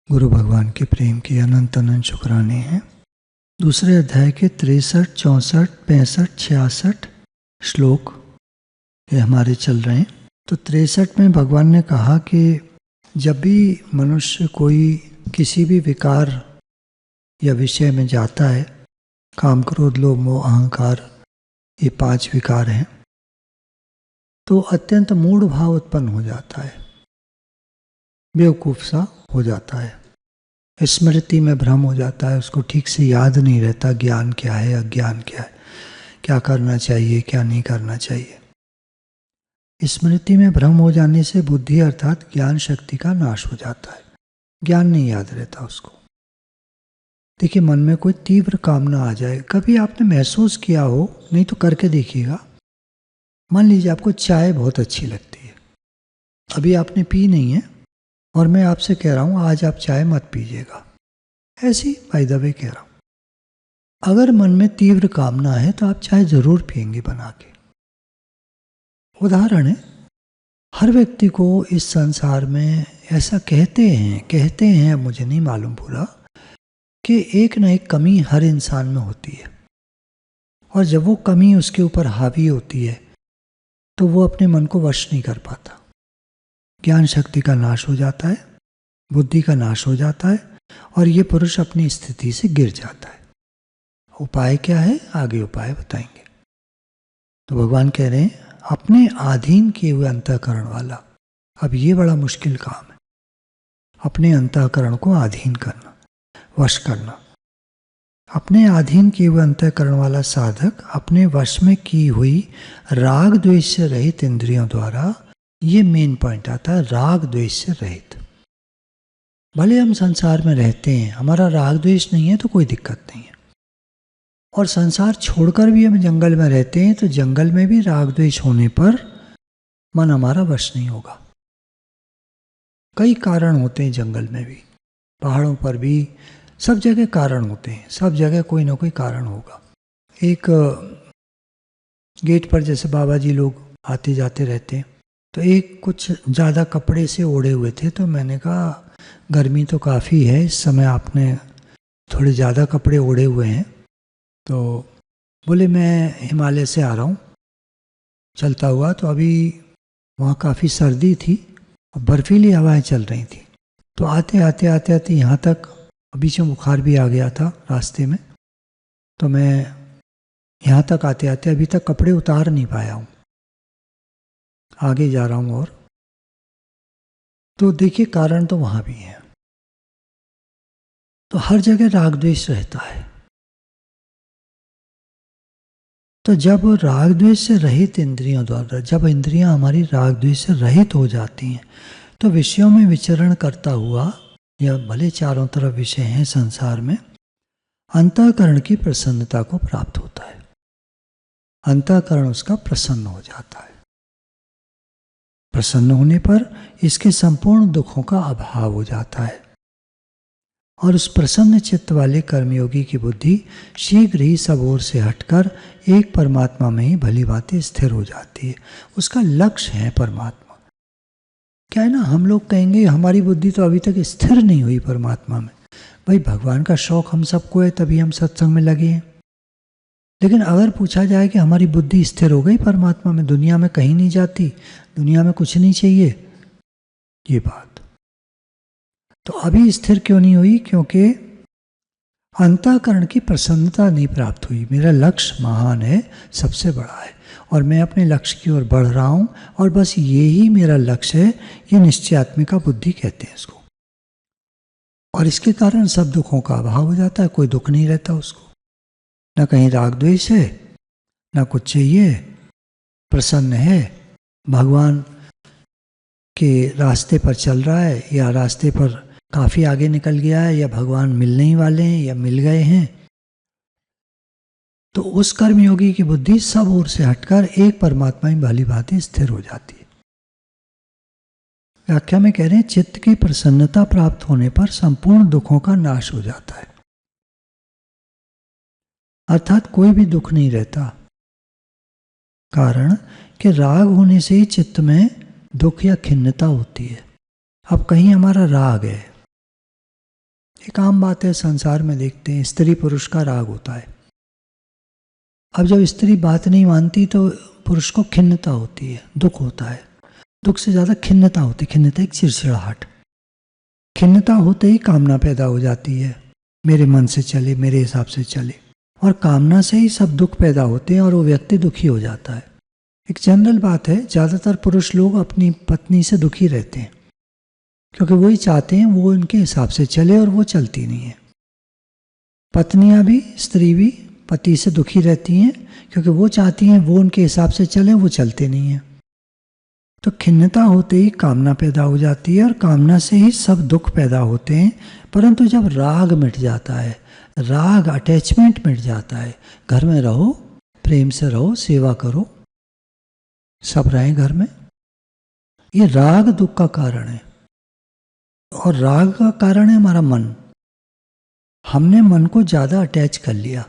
गुरु भगवान के प्रेम के अनंत अनंत शुक्राने हैं। दूसरे अध्याय के 63, 64, 65, 66 श्लोक ये हमारे चल रहे हैं। तो 63 में भगवान ने कहा कि जब भी मनुष्य कोई किसी भी विकार या विषय में जाता है, काम क्रोध लोभ मोह अहंकार ये 5 विकार हैं, तो अत्यंत मूढ़ भाव उत्पन्न हो जाता है, बेवकूफ सा हो जाता है, स्मृति में भ्रम हो जाता है, उसको ठीक से याद नहीं रहता ज्ञान क्या है अज्ञान क्या है, क्या करना चाहिए क्या नहीं करना चाहिए। स्मृति में भ्रम हो जाने से बुद्धि अर्थात ज्ञान शक्ति का नाश हो जाता है, ज्ञान नहीं याद रहता उसको। देखिए, मन में कोई तीव्र कामना आ जाए, कभी आपने महसूस किया हो, नहीं तो करके देखिएगा। मान लीजिए आपको चाय बहुत अच्छी लगती है, अभी आपने पी नहीं है और मैं आपसे कह रहा हूं आज आप चाय मत पीजिएगा, ऐसी बाय द वे कह रहा हूं। अगर मन में तीव्र कामना है तो आप चाय जरूर पिएंगे बना के। उदाहरण है, हर व्यक्ति को इस संसार में ऐसा कहते हैं, मुझे नहीं मालूम पूरा, कि एक न एक कमी हर इंसान में होती है, और जब वो कमी उसके ऊपर हावी होती है तो वो अपने मन को वश नहीं कर पाता, ज्ञान शक्ति का नाश हो जाता है, बुद्धि का नाश हो जाता है, और ये पुरुष अपनी स्थिति से गिर जाता है। उपाय क्या है, आगे उपाय बताएंगे। तो भगवान कह रहे हैं अपने अधीन किए हुए अंतःकरण वाला, अब ये बड़ा मुश्किल काम है, अपने अंतःकरण को अधीन करना, वश करना। अपने अधीन किए हुए अंतःकरण वाला साधक अपने वश में की हुई राग द्वेष से रहित इंद्रियों द्वारा, ये मेन पॉइंट आता है, राग द्वेष से रहित। भले हम संसार में रहते हैं, हमारा राग द्वेष नहीं है तो कोई दिक्कत नहीं है, और संसार छोड़कर भी हम जंगल में रहते हैं तो जंगल में भी राग द्वेष होने पर मन हमारा वश नहीं होगा। कई कारण होते हैं जंगल में भी, पहाड़ों पर भी, सब जगह कारण होते हैं, सब जगह कोई ना कोई कारण होगा। एक गेट पर जैसे बाबा जी लोग आते जाते रहते हैं, तो एक कुछ ज़्यादा कपड़े से ओढ़े हुए थे, तो मैंने कहा गर्मी तो काफ़ी है, इस समय आपने थोड़े ज़्यादा कपड़े ओढ़े हुए हैं। तो बोले मैं हिमालय से आ रहा हूँ चलता हुआ, तो अभी वहाँ काफ़ी सर्दी थी और बर्फीली हवाएं चल रही थी, तो आते आते यहाँ तक, बीच में बुखार भी आ गया था रास्ते में, तो मैं यहाँ तक आते आते अभी तक कपड़े उतार नहीं पाया हूँ, आगे जा रहा हूँ। और तो देखिए कारण तो वहाँ भी है। तो हर जगह राग द्वेष रहता है। तो जब राग द्वेष से रहित इंद्रियों द्वारा, जब इंद्रियां हमारी राग द्वेष से रहित हो जाती हैं, तो विषयों में विचरण करता हुआ, या भले चारों तरफ विषय हैं संसार में, अंतःकरण की प्रसन्नता को प्राप्त होता है। अंतःकरण उसका प्रसन्न हो जाता है। प्रसन्न होने पर इसके संपूर्ण दुखों का अभाव हो जाता है, और उस प्रसन्न चित्त वाले कर्मयोगी की बुद्धि शीघ्र ही सब ओर से हटकर एक परमात्मा में ही भली भांति स्थिर हो जाती है। उसका लक्ष्य है परमात्मा। क्या है ना, हम लोग कहेंगे हमारी बुद्धि तो अभी तक स्थिर नहीं हुई परमात्मा में। भाई, भगवान का शौक हम सबको है, तभी हम सत्संग में लगे हैं। लेकिन अगर पूछा जाए कि हमारी बुद्धि स्थिर हो गई परमात्मा में, दुनिया में कहीं नहीं जाती, दुनिया में कुछ नहीं चाहिए, ये बात तो अभी स्थिर क्यों नहीं हुई? क्योंकि अंतःकरण की प्रसन्नता नहीं प्राप्त हुई। मेरा लक्ष्य महान है, सबसे बड़ा है, और मैं अपने लक्ष्य की ओर बढ़ रहा हूं, और बस यही मेरा लक्ष्य है। ये निश्चयात्मिका बुद्धि कहते हैं इसको। और इसके कारण सब दुखों का अभाव हो जाता है, कोई दुख नहीं रहता उसको, न कहीं राग द्वेष है, न कुछ चाहिए, प्रसन्न है, भगवान के रास्ते पर चल रहा है, या रास्ते पर काफी आगे निकल गया है, या भगवान मिलने ही वाले हैं या मिल गए हैं। तो उस कर्मयोगी की बुद्धि सब ओर से हटकर एक परमात्मा में भली भांति स्थिर हो जाती है। व्याख्या में कह रहे हैं चित्त की प्रसन्नता प्राप्त होने पर संपूर्ण दुखों का नाश हो जाता है, अर्थात कोई भी दुख नहीं रहता। कारण कि राग होने से ही चित्त में दुख या खिन्नता होती है। अब कहीं हमारा राग है, एक आम बात है, संसार में देखते हैं स्त्री पुरुष का राग होता है। अब जब स्त्री बात नहीं मानती तो पुरुष को खिन्नता होती है, दुख होता है। दुख से ज़्यादा खिन्नता होती है। खिन्नता एक चिड़चिड़ाहट। खिन्नता होते ही कामना पैदा हो जाती है, मेरे मन से चले, मेरे हिसाब से चले। और कामना से ही सब दुख पैदा होते हैं और वो व्यक्ति दुखी हो जाता है। एक जनरल बात है, ज़्यादातर पुरुष लोग अपनी पत्नी से दुखी रहते हैं क्योंकि वही चाहते हैं वो उनके हिसाब से चले और वो चलती नहीं है। पत्नियां भी, स्त्री भी पति से दुखी रहती हैं क्योंकि वो चाहती हैं वो उनके हिसाब से चले, वो चलते नहीं हैं। तो खिन्नता होते ही कामना पैदा हो जाती है और कामना से ही सब दुख पैदा होते हैं। परंतु जब राग मिट जाता है, राग अटैचमेंट मिट जाता है, घर में रहो, प्रेम से रहो, सेवा करो, सब रहें घर में, ये राग दुख का कारण है। और राग का कारण है हमारा मन। हमने मन को ज़्यादा अटैच कर लिया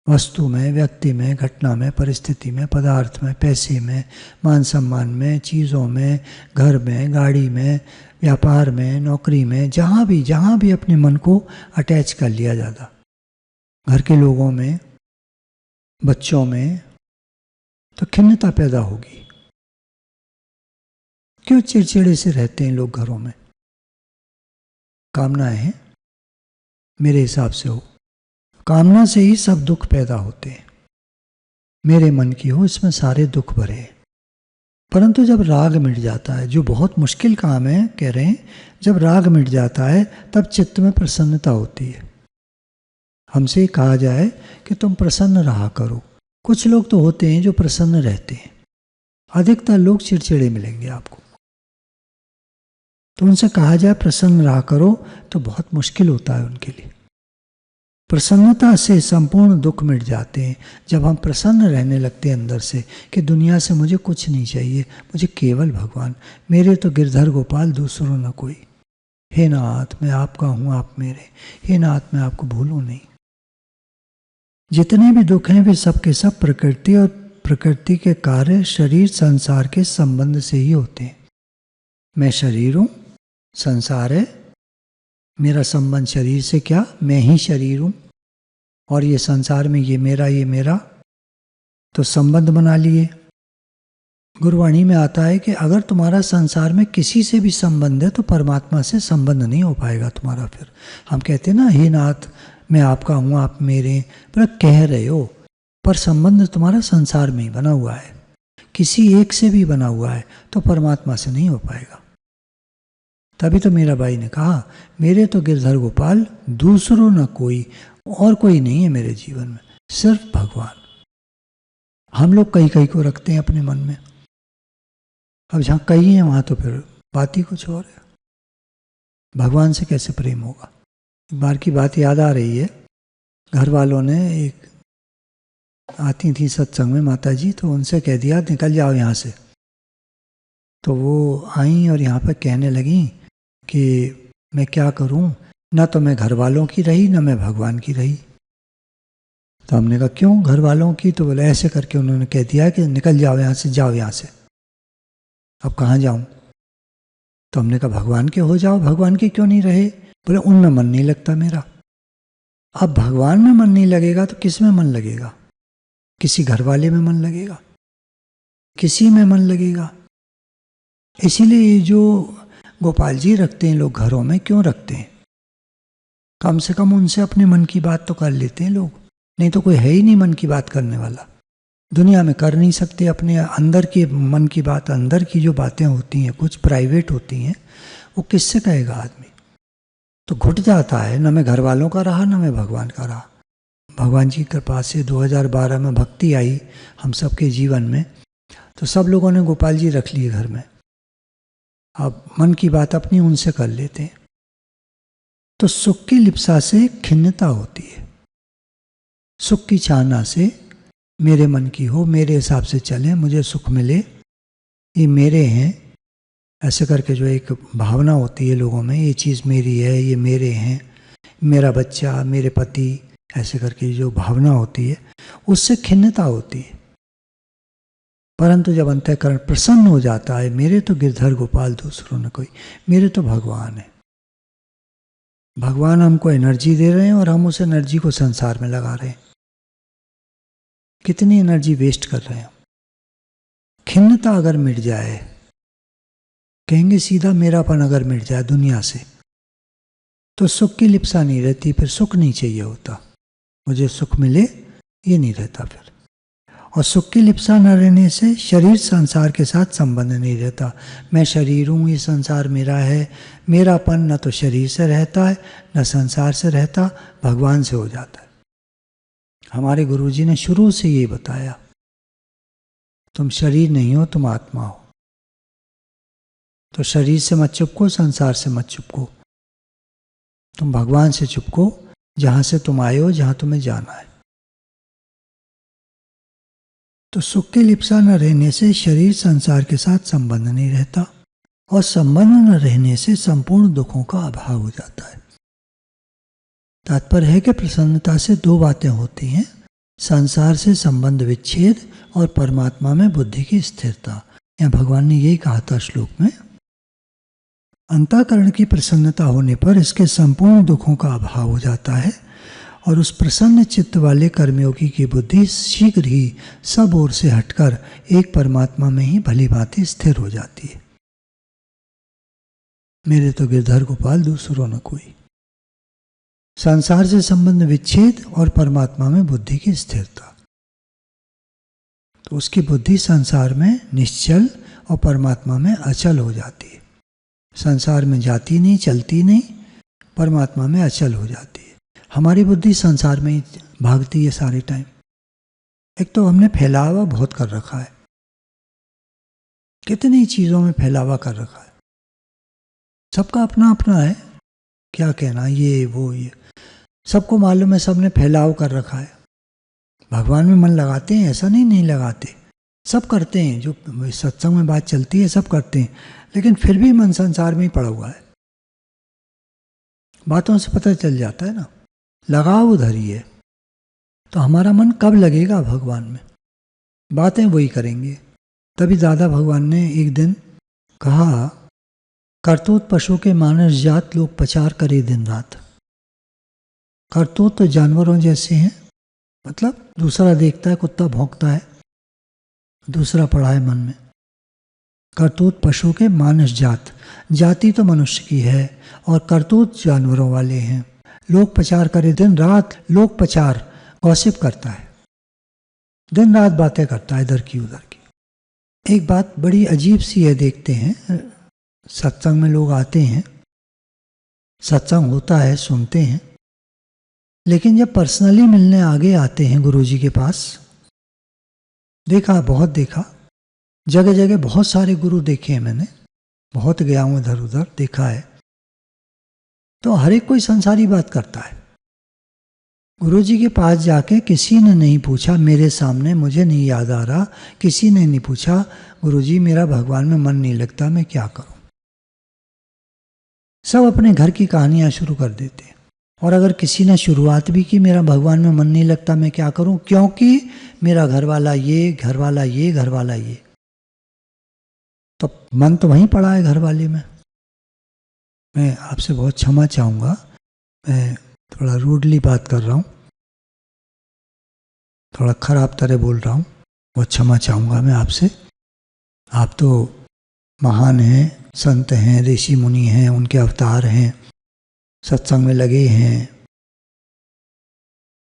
वस्तु में, व्यक्ति में, घटना में, परिस्थिति में, पदार्थ में, पैसे में, मान सम्मान में, चीज़ों में, घर में, गाड़ी में, व्यापार में, नौकरी में, जहाँ भी अपने मन को अटैच कर लिया ज़्यादा। घर के लोगों में, बच्चों में, तो खिन्नता पैदा होगी। क्यों चिड़चिड़े से रहते हैं लोग घरों में? कामनाएं हैं, मेरे हिसाब से हो। कामना से ही सब दुख पैदा होते हैं। मेरे मन की हो, इसमें सारे दुख भरे हैं। परंतु जब राग मिट जाता है, जो बहुत मुश्किल काम है, कह रहे हैं, जब राग मिट जाता है तब चित्त में प्रसन्नता होती है। हमसे कहा जाए कि तुम प्रसन्न रहा करो। कुछ लोग तो होते हैं जो प्रसन्न रहते हैं, अधिकतर लोग चिड़चिड़े मिलेंगे आपको। तो उनसे कहा जाए प्रसन्न रहा करो तो बहुत मुश्किल होता है उनके लिए। प्रसन्नता से संपूर्ण दुख मिट जाते हैं। जब हम प्रसन्न रहने लगते हैं अंदर से कि दुनिया से मुझे कुछ नहीं चाहिए, मुझे केवल भगवान, मेरे तो गिरधर गोपाल, दूसरों न कोई। हे नाथ मैं आपका हूँ, आप मेरे। हे नाथ मैं आपको भूलूं नहीं। जितने भी दुख हैं वे सब के सब प्रकृति और प्रकृति के कार्य, शरीर, संसार के संबंध से ही होते हैं। मैं शरीर हूँ, संसार है, मेरा संबंध शरीर से क्या, मैं ही शरीर हूँ और ये संसार में ये मेरा, तो संबंध बना लिए। गुरुवाणी में आता है कि अगर तुम्हारा संसार में किसी से भी संबंध है तो परमात्मा से संबंध नहीं हो पाएगा तुम्हारा। फिर हम कहते हैं ना, हे नाथ मैं आपका हूँ, आप मेरे, पर कह रहे हो, पर संबंध तुम्हारा संसार में ही बना हुआ है, किसी एक से भी बना हुआ है, तो परमात्मा से नहीं हो पाएगा। तभी तो मीरा बाई ने कहा, मेरे तो गिरधर गोपाल, दूसरों न कोई, और कोई नहीं है मेरे जीवन में, सिर्फ भगवान। हम लोग कई को रखते हैं अपने मन में। अब जहाँ कई हैं वहाँ तो फिर बात ही कुछ और है। भगवान से कैसे प्रेम होगा? एक बार की बात याद आ रही है, घर वालों ने, एक आती थी सत्संग में माता जी, तो उनसे कह दिया निकल जाओ यहाँ से। तो वो आई और यहाँ पर कहने लगी कि मैं क्या करूं, ना तो मैं घर वालों की रही ना मैं भगवान की रही। तो हमने कहा क्यों घर वालों की? तो बोले ऐसे करके उन्होंने कह दिया कि निकल जाओ यहाँ से, जाओ यहाँ से। अब कहाँ जाऊं? तो हमने कहा भगवान के हो जाओ। भगवान के क्यों नहीं रहे? बोले उनमें मन नहीं लगता मेरा। अब भगवान में मन नहीं लगेगा तो किस में मन लगेगा? किसी घर वाले में मन लगेगा, किसी में मन लगेगा। इसीलिए जो गोपाल जी रखते हैं लोग घरों में, क्यों रखते हैं? कम से कम उनसे अपने मन की बात तो कर लेते हैं लोग, नहीं तो कोई है ही नहीं मन की बात करने वाला। दुनिया में कर नहीं सकते अपने अंदर की मन की बात। अंदर की जो बातें होती हैं कुछ प्राइवेट होती हैं, वो किससे कहेगा आदमी? तो घुट जाता है। न मैं घर वालों का रहा, न मैं भगवान का रहा। भगवान जी की कृपा से 2012 में भक्ति आई हम सबके जीवन में, तो सब लोगों ने गोपाल जी रख लिए घर में। अब मन की बात अपनी उनसे कर लेते हैं। तो सुख की लिप्सा से खिन्नता होती है, सुख की चाहना से मेरे मन की हो, मेरे हिसाब से चले, मुझे सुख मिले, ये मेरे हैं, ऐसे करके जो एक भावना होती है लोगों में, ये चीज़ मेरी है, ये मेरे हैं, मेरा बच्चा, मेरे पति, ऐसे करके जो भावना होती है उससे खिन्नता होती है। परंतु जब अंतःकरण प्रसन्न हो जाता है, मेरे तो गिरधर गोपाल, दूसरों न कोई, मेरे तो भगवान है, भगवान हमको एनर्जी दे रहे हैं और हम उस एनर्जी को संसार में लगा रहे हैं। कितनी एनर्जी वेस्ट कर रहे हैं। खिन्नता अगर मिट जाए, कहेंगे सीधा मेरापन अगर मिट जाए दुनिया से, तो सुख की लिप्सा नहीं रहती, फिर सुख नहीं चाहिए होता, मुझे सुख मिले ये नहीं रहता फिर। और सुख की लिप्सा न रहने से शरीर संसार के साथ संबंध नहीं रहता। मैं शरीर हूँ, ये संसार मेरा है, मेरापन न तो शरीर से रहता है न संसार से रहता, भगवान से हो जाता है। हमारे गुरुजी ने शुरू से ये बताया, तुम शरीर नहीं हो, तुम आत्मा हो। तो शरीर से मत चिपको, संसार से मत चिपको, तुम भगवान से चिपको, जहाँ से तुम आए हो, जहाँ तुम्हें जाना है। तो सुख की लिप्सा न रहने से शरीर संसार के साथ संबंध नहीं रहता, और संबंध न रहने से संपूर्ण दुखों का अभाव हो जाता है। तात्पर्य है कि प्रसन्नता से दो बातें होती हैं, संसार से संबंध विच्छेद और परमात्मा में बुद्धि की स्थिरता। यहाँ भगवान ने यही कहा था श्लोक में, अंतःकरण की प्रसन्नता होने पर इसके संपूर्ण दुखों का अभाव हो जाता है, और उस प्रसन्न चित्त वाले कर्मयोगी की बुद्धि शीघ्र ही सब ओर से हटकर एक परमात्मा में ही भली भांति स्थिर हो जाती है। मेरे तो गिरधर गोपाल दूसरों न कोई। संसार से संबंध विच्छेद और परमात्मा में बुद्धि की स्थिरता, तो उसकी बुद्धि संसार में निश्चल और परमात्मा में अचल हो जाती है। संसार में जाती नहीं, चलती नहीं, परमात्मा में अचल हो जाती है। हमारी बुद्धि संसार में ही भागती है सारे टाइम। एक तो हमने फैलावा बहुत कर रखा है, कितनी चीज़ों में फैलावा कर रखा है, सबका अपना अपना है, क्या कहना, ये वो ये सबको मालूम है, सबने फैलाव कर रखा है। भगवान में मन लगाते हैं, ऐसा नहीं लगाते, सब करते हैं, जो सत्संग में बात चलती है सब करते हैं, लेकिन फिर भी मन संसार में ही पड़ा हुआ है। बातों से पता चल जाता है ना, लगाव उधर ही है। तो हमारा मन कब लगेगा भगवान में, बातें वही करेंगे। तभी दादा भगवान ने एक दिन कहा, करतूत पशु के मानस जात लोग पचार करे दिन रात। करतूत तो जानवरों जैसे हैं, मतलब दूसरा देखता है, कुत्ता भौंकता है, दूसरा पड़ा है मन में। करतूत पशु के मानस जात, जाति तो मनुष्य की है और करतूत जानवरों वाले हैं। लोग पचार करे दिन रात, लोग पचार गॉसिप करता है, दिन रात बातें करता है इधर की उधर की। एक बात बड़ी अजीब सी है, देखते हैं सत्संग में लोग आते हैं, सत्संग होता है, सुनते हैं, लेकिन जब पर्सनली मिलने आगे आते हैं गुरुजी के पास, देखा, बहुत देखा, जगह जगह बहुत सारे गुरु देखे हैं मैंने, बहुत गया हूँ इधर उधर, देखा है, तो हर एक कोई संसारी बात करता है। गुरुजी के पास जाके किसी ने नहीं पूछा, मेरे सामने मुझे नहीं याद आ रहा, किसी ने नहीं पूछा, गुरुजी मेरा भगवान में मन नहीं लगता, मैं क्या करूं। सब अपने घर की कहानियां शुरू कर देते हैं। और अगर किसी ने शुरुआत भी की, मेरा भगवान में मन नहीं लगता, मैं क्या करूं, क्योंकि मेरा घर वाला ये, घर वाला ये, घर वाला ये, तो मन तो वहीं पड़ा है घर वाले में। मैं आपसे बहुत क्षमा चाहूँगा, मैं थोड़ा रूडली बात कर रहा हूँ, थोड़ा खराब तरह बोल रहा हूँ, बहुत क्षमा चाहूँगा मैं आपसे। आप तो महान हैं, संत हैं, ऋषि मुनि हैं, उनके अवतार हैं, सत्संग में लगे हैं,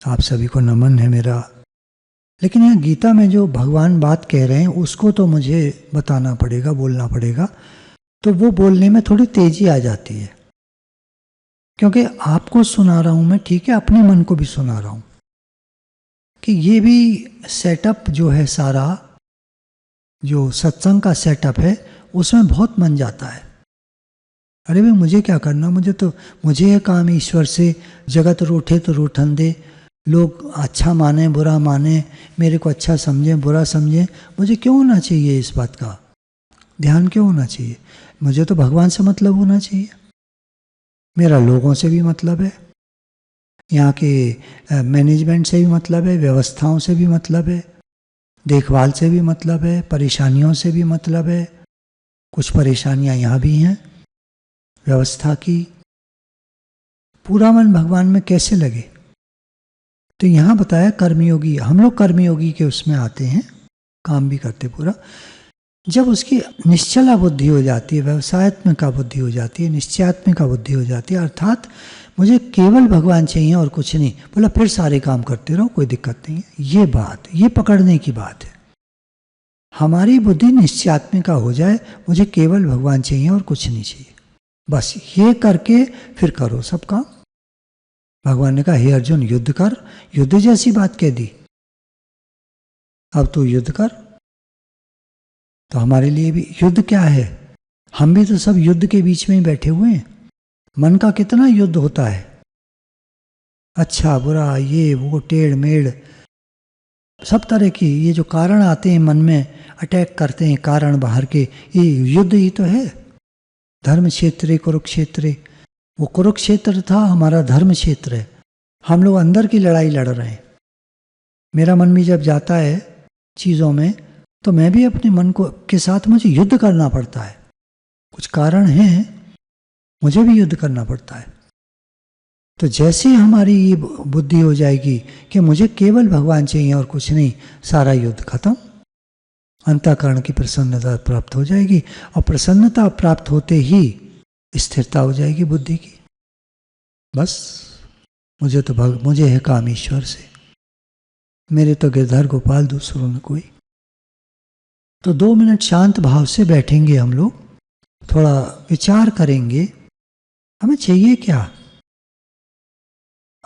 आप सभी को नमन है मेरा। लेकिन यहाँ गीता में जो भगवान बात कह रहे हैं उसको तो मुझे बताना पड़ेगा, बोलना पड़ेगा, तो वो बोलने में थोड़ी तेजी आ जाती है, क्योंकि आपको सुना रहा हूँ मैं, ठीक है, अपने मन को भी सुना रहा हूँ कि ये भी सेटअप जो है, सारा जो सत्संग का सेटअप है, उसमें बहुत मन जाता है। अरे भाई मुझे क्या करना, मुझे ये काम ईश्वर से, जगत रूठे तो रूठन दे, लोग अच्छा माने बुरा माने, मेरे को अच्छा समझे बुरा समझे, मुझे क्यों होना चाहिए इस बात का ध्यान, क्यों होना चाहिए, मुझे तो भगवान से मतलब होना चाहिए। मेरा लोगों से भी मतलब है, यहाँ के मैनेजमेंट से भी मतलब है, व्यवस्थाओं से भी मतलब है, देखभाल से भी मतलब है, परेशानियों से भी मतलब है। कुछ परेशानियाँ यहाँ भी हैं व्यवस्था की, पूरा मन भगवान में कैसे लगे? तो यहाँ बताया कर्मयोगी, हम लोग कर्मयोगी के उसमें आते हैं, काम भी करते पूरा। जब उसकी निश्चला बुद्धि हो जाती है, व्यवसायत्मिका बुद्धि हो जाती है, निश्चयात्मिका बुद्धि हो जाती है, अर्थात मुझे केवल भगवान चाहिए और कुछ नहीं, बोला फिर सारे काम करते रहो, कोई दिक्कत नहीं है। ये बात, ये पकड़ने की बात है। हमारी बुद्धि निश्चयात्मिका हो जाए, मुझे केवल भगवान चाहिए और कुछ नहीं चाहिए, बस ये करके फिर करो सब काम। भगवान ने कहा हे अर्जुन युद्ध कर, युद्ध जैसी बात कह दी, अब तू युद्ध कर। तो हमारे लिए भी युद्ध क्या है? हम भी तो सब युद्ध के बीच में ही बैठे हुए हैं। मन का कितना युद्ध होता है, अच्छा बुरा, ये वो, टेढ़ मेढ़, सब तरह की ये जो कारण आते हैं मन में, अटैक करते हैं कारण बाहर के, ये युद्ध ही तो है। धर्म क्षेत्र कुरुक्षेत्र, वो कुरुक्षेत्र था, हमारा धर्म क्षेत्र है। हम लोग अंदर की लड़ाई लड़ रहे हैं। मेरा मन भी जब जाता है चीज़ों में, तो मैं भी अपने मन को के साथ मुझे युद्ध करना पड़ता है। कुछ कारण हैं, मुझे भी युद्ध करना पड़ता है। तो जैसे हमारी ये बुद्धि हो जाएगी कि मुझे केवल भगवान चाहिए और कुछ नहीं, सारा युद्ध खत्म, अंतःकरण की प्रसन्नता प्राप्त हो जाएगी। और प्रसन्नता प्राप्त होते ही स्थिरता हो जाएगी बुद्धि की। बस मुझे है काम ईश्वर से, मेरे तो गिरधर गोपाल, दूसरों में कोई। तो 2 मिनट शांत भाव से बैठेंगे हम लोग, थोड़ा विचार करेंगे हमें चाहिए क्या।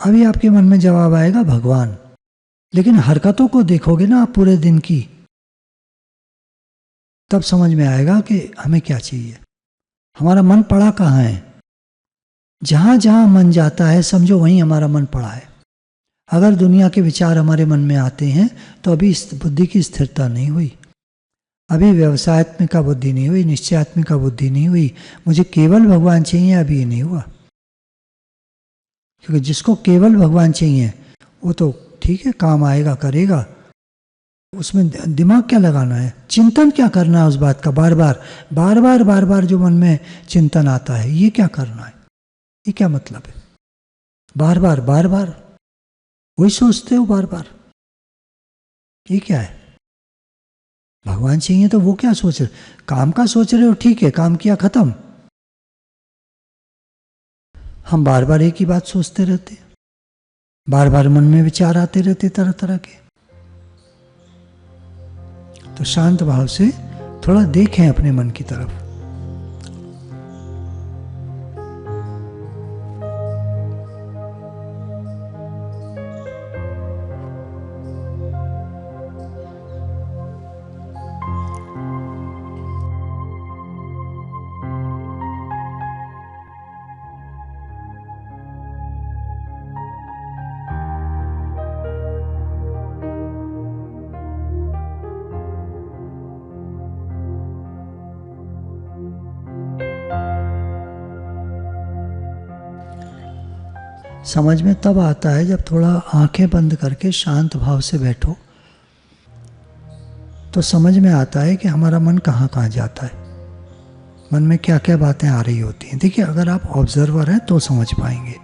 अभी आपके मन में जवाब आएगा भगवान, लेकिन हरकतों को देखोगे ना आप पूरे दिन की, तब समझ में आएगा कि हमें क्या चाहिए। हमारा मन पड़ा कहाँ है? जहाँ जहाँ मन जाता है समझो वहीं हमारा मन पड़ा है। अगर दुनिया के विचार हमारे मन में आते हैं तो अभी इस बुद्धि की स्थिरता नहीं हुई, अभी व्यवसायत्मिका बुद्धि नहीं हुई, निश्चयात्मिका बुद्धि नहीं हुई, मुझे केवल भगवान चाहिए, अभी ये नहीं हुआ। क्योंकि जिसको केवल भगवान चाहिए वो तो ठीक है, काम आएगा करेगा, उसमें दिमाग क्या लगाना है, चिंतन क्या करना है उस बात का, बार बार जो मन में चिंतन आता है, ये क्या करना है, ये क्या मतलब है? बार बार वही सोचते हो बार बार, ये क्या है? भगवान चाहिए तो वो क्या सोच रहे, काम का सोच रहे हो, ठीक है, काम किया खत्म। हम बार बार एक ही बात सोचते रहते, बार बार मन में विचार आते रहते तरह तरह के। तो शांत भाव से थोड़ा देखें अपने मन की तरफ। समझ में तब आता है जब थोड़ा आंखें बंद करके शांत भाव से बैठो, तो समझ में आता है कि हमारा मन कहाँ कहाँ जाता है, मन में क्या क्या बातें आ रही होती हैं। देखिए, अगर आप ऑब्जर्वर हैं तो समझ पाएंगे,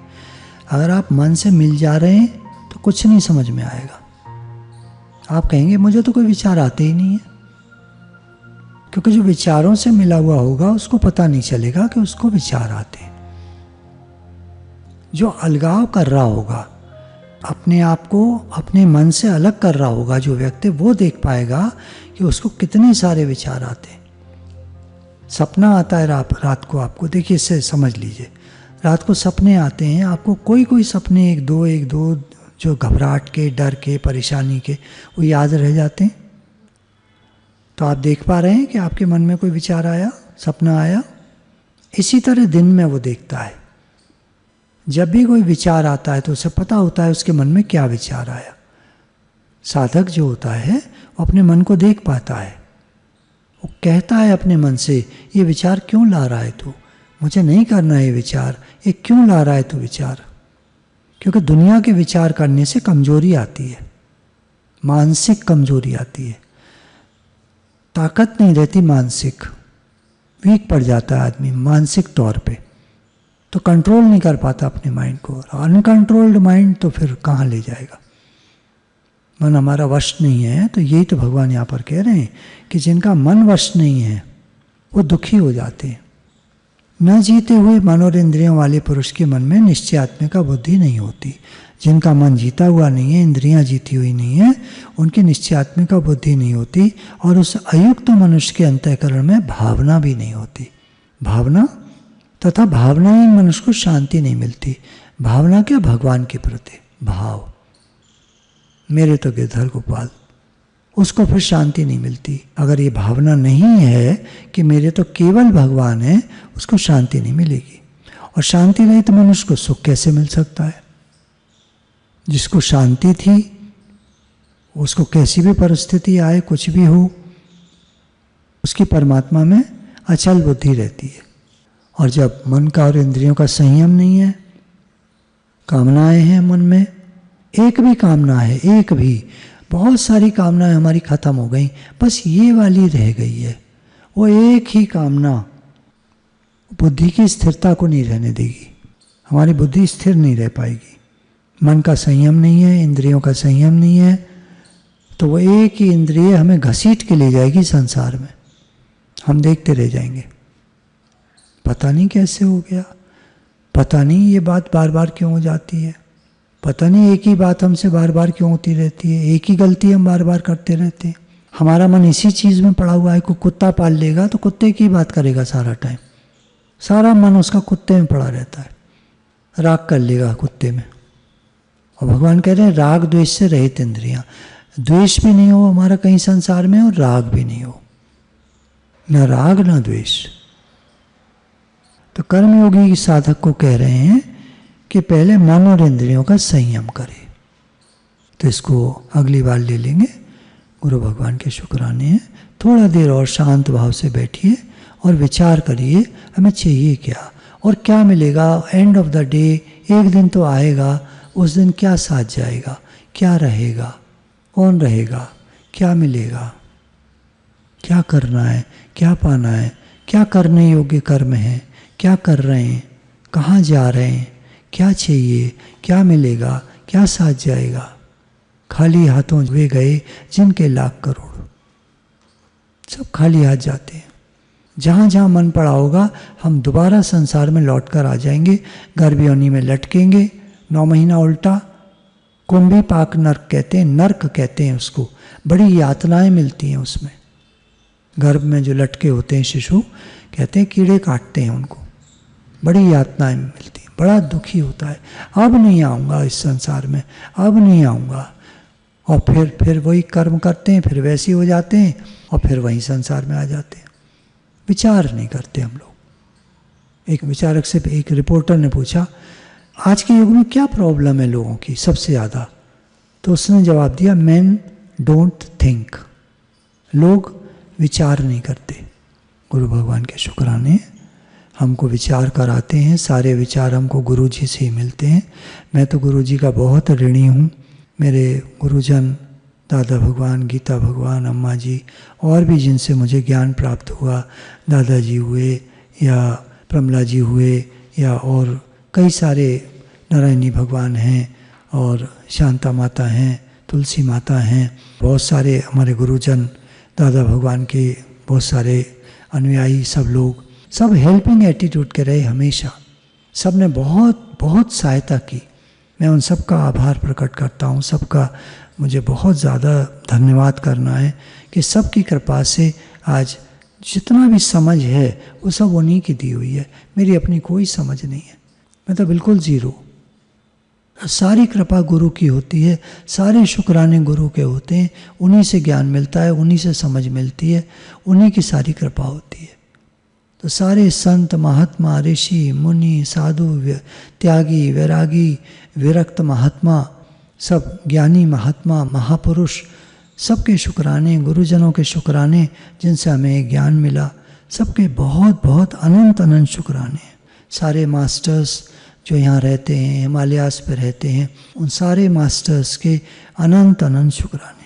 अगर आप मन से मिल जा रहे हैं तो कुछ नहीं समझ में आएगा। आप कहेंगे मुझे तो कोई विचार आते ही नहीं है, क्योंकि जो विचारों से मिला हुआ होगा उसको पता नहीं चलेगा कि उसको विचार आते हैं। जो अलगाव कर रहा होगा, अपने आप को अपने मन से अलग कर रहा होगा जो व्यक्ति, वो देख पाएगा कि उसको कितने सारे विचार आते हैं। सपना आता है रात को, आपको देखिए, इससे समझ लीजिए, रात को सपने आते हैं आपको, कोई सपने एक दो जो घबराहट के, डर के, परेशानी के, वो याद रह जाते हैं। तो आप देख पा रहे हैं कि आपके मन में कोई विचार आया, सपना आया। इसी तरह दिन में वो देखता है, जब भी कोई विचार आता है तो उसे पता होता है उसके मन में क्या विचार आया। साधक जो होता है वो अपने मन को देख पाता है, वो कहता है अपने मन से, ये विचार क्यों ला रहा है तू, मुझे नहीं करना है ये विचार, ये क्यों ला रहा है तू विचार। क्योंकि दुनिया के विचार करने से कमजोरी आती है, मानसिक कमजोरी आती है, ताकत नहीं रहती, मानसिक वीक पड़ जाता है आदमी मानसिक तौर पे। तो कंट्रोल नहीं कर पाता अपने माइंड को। अनकंट्रोल्ड माइंड तो फिर कहाँ ले जाएगा। मन हमारा वश नहीं है, तो यही तो भगवान यहाँ पर कह रहे हैं कि जिनका मन वश नहीं है वो दुखी हो जाते हैं। न जीते हुए मन और इंद्रियों वाले पुरुष के मन में निश्चयात्मिका बुद्धि नहीं होती। जिनका मन जीता हुआ नहीं है, इंद्रियां जीती हुई नहीं है, उनकी निश्चयात्मिका बुद्धि नहीं होती, और उस अयुक्त मनुष्य के अंतःकरण में भावना भी नहीं होती। भावना तथा भावनाहीन मनुष्य को शांति नहीं मिलती। भावना क्या? भगवान के प्रति भाव, मेरे तो गिरधर गोपाल, उसको फिर शांति नहीं मिलती। अगर ये भावना नहीं है कि मेरे तो केवल भगवान है, उसको शांति नहीं मिलेगी। और शांति रहित तो मनुष्य को सुख कैसे मिल सकता है? जिसको शांति थी, उसको कैसी भी परिस्थिति आए, कुछ भी हो, उसकी परमात्मा में अचल बुद्धि रहती है। और जब मन का और इंद्रियों का संयम नहीं है, कामनाएं हैं मन में, एक भी कामना है, एक भी, बहुत सारी कामनाएं हमारी खत्म हो गई, बस ये वाली रह गई है, वो एक ही कामना बुद्धि की स्थिरता को नहीं रहने देगी। हमारी बुद्धि स्थिर नहीं रह पाएगी। मन का संयम नहीं है, इंद्रियों का संयम नहीं है, तो वो एक ही इंद्रिय हमें घसीट के ले जाएगी संसार में। हम देखते रह जाएंगे, पता नहीं कैसे हो गया, पता नहीं ये बात बार बार क्यों हो जाती है, पता नहीं एक ही बात हमसे बार बार क्यों होती रहती है, एक ही गलती हम बार बार करते रहते हैं। हमारा मन इसी चीज़ में पड़ा हुआ है। कोई कुत्ता पाल लेगा तो कुत्ते की बात करेगा सारा टाइम, सारा मन उसका कुत्ते में पड़ा रहता है, राग कर लेगा कुत्ते में। और भगवान कह रहे हैं राग द्वेष से रहित इंद्रियां, द्वेष भी नहीं हो हमारा कहीं संसार में और राग भी नहीं हो, न राग न द्वेष। तो कर्मयोगी साधक को कह रहे हैं कि पहले मन और इंद्रियों का संयम करे। तो इसको अगली बार ले लेंगे। गुरु भगवान के शुक्राने हैं। थोड़ा देर और शांत भाव से बैठिए और विचार करिए हमें चाहिए क्या और क्या मिलेगा। एंड ऑफ द डे एक दिन तो आएगा, उस दिन क्या साथ जाएगा, क्या रहेगा, कौन रहेगा, क्या मिलेगा, क्या करना है, क्या पाना है, क्या करने योग्य कर्म है, क्या कर रहे हैं, कहाँ जा रहे हैं, क्या चाहिए, क्या मिलेगा, क्या साथ जाएगा। खाली हाथों वे गए जिनके लाख करोड़, सब खाली हाथ जाते हैं। जहाँ जहाँ मन पड़ा होगा हम दोबारा संसार में लौट कर आ जाएंगे, गर्भ योनि में लटकेंगे 9 महीना उल्टा। कुंभी पाक नर्क कहते हैं, नर्क कहते हैं उसको। बड़ी यातनाएं मिलती हैं उसमें। गर्भ में जो लटके होते हैं शिशु, कहते हैं कीड़े काटते हैं उनको, बड़ी यातनाएं मिलती हैं, बड़ा दुखी होता है। अब नहीं आऊँगा इस संसार में, अब नहीं आऊँगा। और फिर वही कर्म करते हैं, फिर वैसे हो जाते हैं और फिर वही संसार में आ जाते हैं। विचार नहीं करते हम लोग। एक विचारक से एक रिपोर्टर ने पूछा आज के युग में क्या प्रॉब्लम है लोगों की सबसे ज़्यादा, तो उसने जवाब दिया मैन डोंट थिंक, लोग विचार नहीं करते। गुरु भगवान के शुक्राने हमको विचार कराते हैं, सारे विचार हमको गुरु जी से ही मिलते हैं। मैं तो गुरु जी का बहुत ऋणी हूँ। मेरे गुरुजन दादा भगवान, गीता भगवान, अम्मा जी और भी जिनसे मुझे ज्ञान प्राप्त हुआ, दादाजी हुए या प्रमला जी हुए या और कई सारे नारायणी भगवान हैं और शांता माता हैं, तुलसी माता हैं, बहुत सारे हमारे गुरुजन दादा भगवान के बहुत सारे अनुयायी, सब लोग सब हेल्पिंग एटीट्यूड के रहे हमेशा। सब ने बहुत बहुत सहायता की। मैं उन सब का आभार प्रकट करता हूँ। सबका मुझे बहुत ज़्यादा धन्यवाद करना है कि सबकी कृपा से आज जितना भी समझ है वो सब उन्हीं की दी हुई है। मेरी अपनी कोई समझ नहीं है, मैं तो बिल्कुल ज़ीरो। सारी कृपा गुरु की होती है, सारे शुक्राने गुरु के होते हैं। उन्हीं से ज्ञान मिलता है, उन्हीं से समझ मिलती है, उन्हीं की सारी कृपा होती है। तो सारे संत, महात्मा, ऋषि, मुनि, साधु, त्यागी, वैरागी, विरक्त महात्मा, सब ज्ञानी महात्मा, महापुरुष, सबके शुक्राने, गुरुजनों के शुक्राने जिनसे हमें ज्ञान मिला, सबके बहुत बहुत अनंत अनंत शुक्राने। सारे मास्टर्स जो यहाँ रहते हैं, हिमालयास पे रहते हैं, उन सारे मास्टर्स के अनंत अनंत शुक्राने।